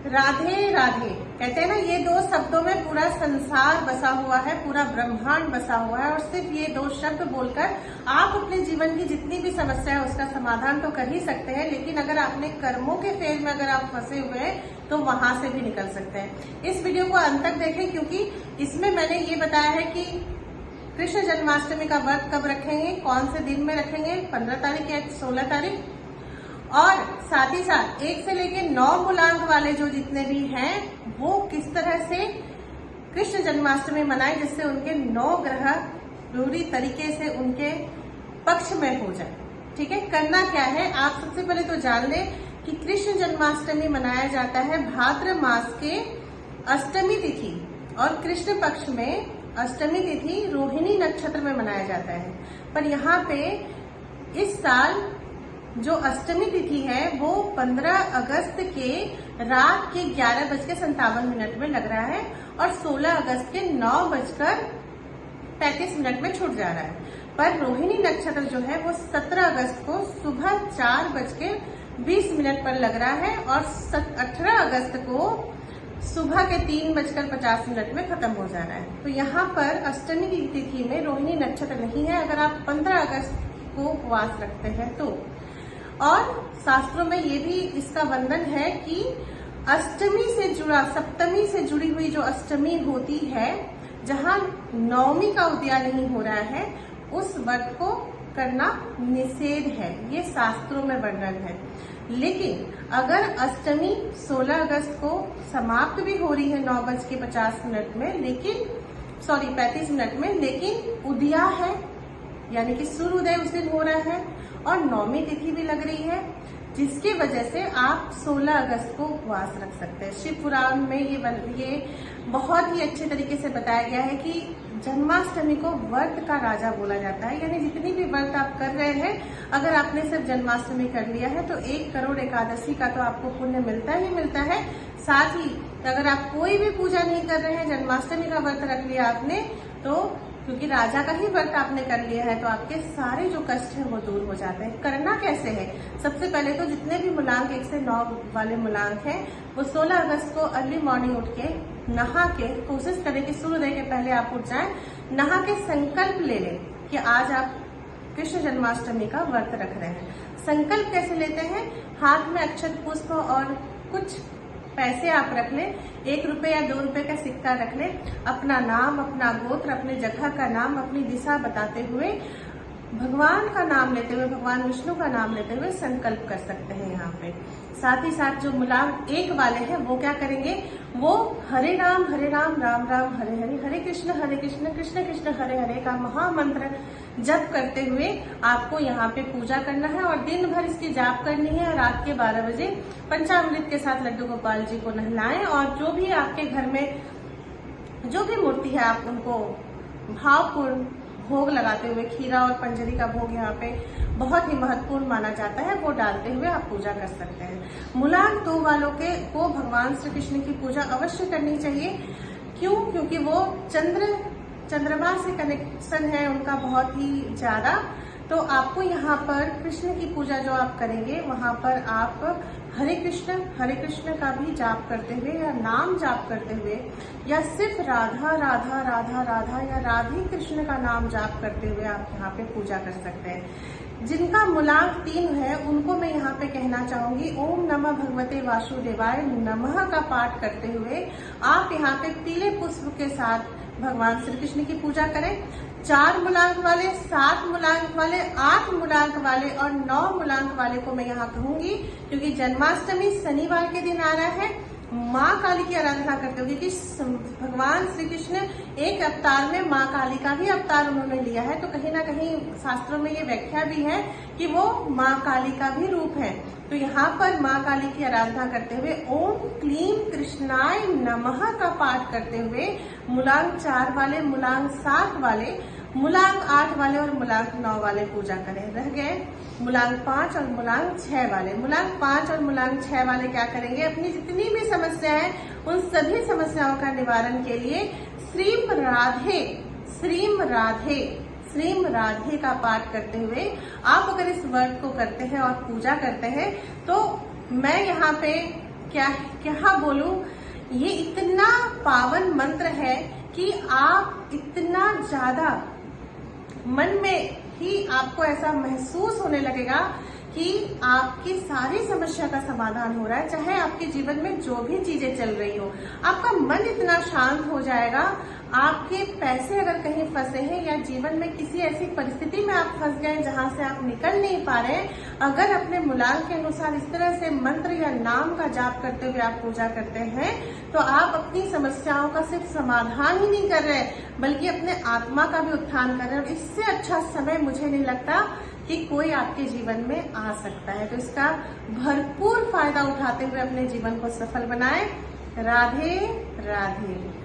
राधे राधे। कहते हैं ना, ये दो शब्दों में पूरा संसार बसा हुआ है, पूरा ब्रह्मांड बसा हुआ है। और सिर्फ ये दो शब्द बोलकर आप अपने जीवन की जितनी भी समस्या है उसका समाधान तो कर ही सकते हैं, लेकिन अगर आपने कर्मों के फेर में अगर आप फंसे हुए हैं तो वहां से भी निकल सकते हैं। इस वीडियो को अंत तक देखें, क्योंकि इसमें मैंने ये बताया है कि कृष्ण जन्माष्टमी का व्रत कब रखेंगे, कौन से दिन में रखेंगे, 15 तारीख या 16 तारीख, और साथ ही साथ 1 से लेकर 9 मूलांक वाले जो जितने भी हैं वो किस तरह से कृष्ण जन्माष्टमी मनाए जिससे उनके 9 ग्रह पूरी तरीके से उनके पक्ष में हो जाए। ठीक है, करना क्या है, आप सबसे पहले तो जान लें कि कृष्ण जन्माष्टमी मनाया जाता है भाद्र मास के अष्टमी तिथि, और कृष्ण पक्ष में अष्टमी तिथि रोहिणी नक्षत्र में मनाया जाता है। पर यहाँ पे इस साल जो अष्टमी तिथि है वो 15 अगस्त के रात के 11:57 में लग रहा है और 16 अगस्त के 9:35 में छूट जा रहा है। पर रोहिणी नक्षत्र जो है वो 17 अगस्त को सुबह 4:20 पर लग रहा है और 18 अगस्त को सुबह के 3:50 में खत्म हो जा रहा है। तो यहाँ पर अष्टमी की तिथि में रोहिणी नक्षत्र नहीं है अगर आप 15 अगस्त को उपवास रखते हैं तो। और शास्त्रों में ये भी इसका वर्णन है कि अष्टमी से जुड़ा, सप्तमी से जुड़ी हुई जो अष्टमी होती है, जहाँ नवमी का उदय नहीं हो रहा है, उस व्रत को करना निषेध है, ये शास्त्रों में वर्णन है। लेकिन अगर अष्टमी 16 अगस्त को समाप्त भी हो रही है 9:50 में, लेकिन 35 में, लेकिन उदया है यानी कि सूर्योदय उस दिन हो रहा है और नौमी तिथि भी लग रही है, जिसकी वजह से आप 16 अगस्त को उपवास रख सकते हैं। शिव पुराण में ये बहुत ही अच्छे तरीके से बताया गया है कि जन्माष्टमी को व्रत का राजा बोला जाता है। यानी जितनी भी व्रत आप कर रहे हैं, अगर आपने सिर्फ जन्माष्टमी कर लिया है तो 1 करोड़ एकादशी का तो आपको पुण्य मिलता ही मिलता है। साथ ही अगर आप कोई भी पूजा नहीं कर रहे हैं, जन्माष्टमी का व्रत रख लिया आपने, तो क्योंकि राजा का ही व्रत आपने कर लिया है, तो आपके सारे जो कष्ट है वो दूर हो जाते हैं। करना कैसे है, सबसे पहले तो जितने भी मूलांक 1 से 9 वाले मूलांक हैं वो 16 अगस्त को अर्ली मॉर्निंग उठ के नहा के, कोशिश करें कि सूर्योदय के पहले आप उठ जाएं, नहा के संकल्प ले लें कि आज आप कृष्ण जन्माष्टमी का व्रत रख रहे हैं। संकल्प कैसे लेते हैं, हाथ में अक्षत पुष्प और कुछ पैसे आप रख लें, 1 रुपये या 2 रुपये का सिक्का रख लें, अपना नाम, अपना गोत्र, अपने जगह का नाम, अपनी दिशा बताते हुए, भगवान का नाम लेते हुए, भगवान विष्णु का नाम लेते हुए संकल्प कर सकते हैं यहाँ पे। साथ ही साथ जो मूलांक 1 वाले हैं वो क्या करेंगे, वो हरे राम राम राम हरे हरे, हरे कृष्ण कृष्ण कृष्ण हरे हरे का महामंत्र जप करते हुए आपको यहाँ पे पूजा करना है और दिन भर इसकी जाप करनी है। रात के 12 बजे पंचामृत के साथ लड्डू गोपाल जी को नहलाएं और जो भी आपके घर में जो भी मूर्ति है आप उनको भावपूर्ण भोग लगाते हुए, खीरा और पंजरी का भोग यहाँ पे बहुत ही महत्वपूर्ण माना जाता है, वो डालते हुए आप पूजा कर सकते हैं। मूलांक 2 वालों को भगवान श्री कृष्ण की पूजा अवश्य करनी चाहिए। क्यों, क्योंकि वो चंद्रमा से कनेक्शन है उनका बहुत ही ज्यादा। तो आपको यहाँ पर कृष्ण की पूजा जो आप करेंगे वहां पर आप हरे कृष्ण का भी जाप करते हुए या नाम जाप करते हुए या सिर्फ राधा राधा राधा राधा या राधे कृष्ण का नाम जाप करते हुए आप यहाँ पे पूजा कर सकते हैं। जिनका मूलांक 3 है उनको मैं यहाँ पे कहना चाहूंगी, ओम नमः भगवते वासुदेवाय नमः का पाठ करते हुए आप यहाँ पे पीले पुष्प के साथ भगवान श्री कृष्ण की पूजा करें। 4 मूलांक वाले, 7 मूलांक वाले, 8 मूलांक वाले और 9 मूलांक वाले को मैं यहाँ कहूंगी, क्योंकि जन्माष्टमी शनिवार के दिन आ रहा है। माँ काली की आराधना करते हुए, क्योंकि भगवान श्री कृष्ण एक अवतार में माँ काली का भी अवतार उन्होंने लिया है, तो कहीं ना कहीं शास्त्रों में ये व्याख्या भी है कि वो माँ काली का भी रूप है। तो यहाँ पर माँ काली की आराधना करते हुए ओम क्लीम कृष्णाय नमः का पाठ करते हुए मूलांक 4 वाले, मूलांक 7 वाले, मूलांक 8 वाले और मूलांक 9 वाले पूजा करें। रह गए मूलांक 5 और मूलांक 6 वाले। मूलांक 5 और मूलांक 6 वाले क्या करेंगे, अपनी जितनी भी समस्या है उन सभी समस्याओं का निवारण के लिए श्रीम राधे का पाठ करते हुए आप अगर इस व्रत को करते हैं और पूजा करते हैं तो मैं यहाँ पे क्या क्या बोलूं, ये इतना पावन मंत्र है कि आप इतना ज्यादा मन में ही आपको ऐसा महसूस होने लगेगा कि आपकी सारी समस्या का समाधान हो रहा है। चाहे आपके जीवन में जो भी चीजें चल रही हो, आपका मन इतना शांत हो जाएगा। आपके पैसे अगर कहीं फंसे हैं या जीवन में किसी ऐसी परिस्थिति में आप फंस गए जहां से आप निकल नहीं पा रहे, अगर अपने मुलाल के अनुसार इस तरह से मंत्र या नाम का जाप करते हुए आप पूजा करते हैं, तो आप अपनी समस्याओं का सिर्फ समाधान ही नहीं कर रहे, बल्कि अपने आत्मा का भी उत्थान कर रहे हैं। और इससे अच्छा समय मुझे नहीं लगता कि कोई आपके जीवन में आ सकता है। तो इसका भरपूर फायदा उठाते हुए अपने जीवन को सफल बनाएं। राधे राधे।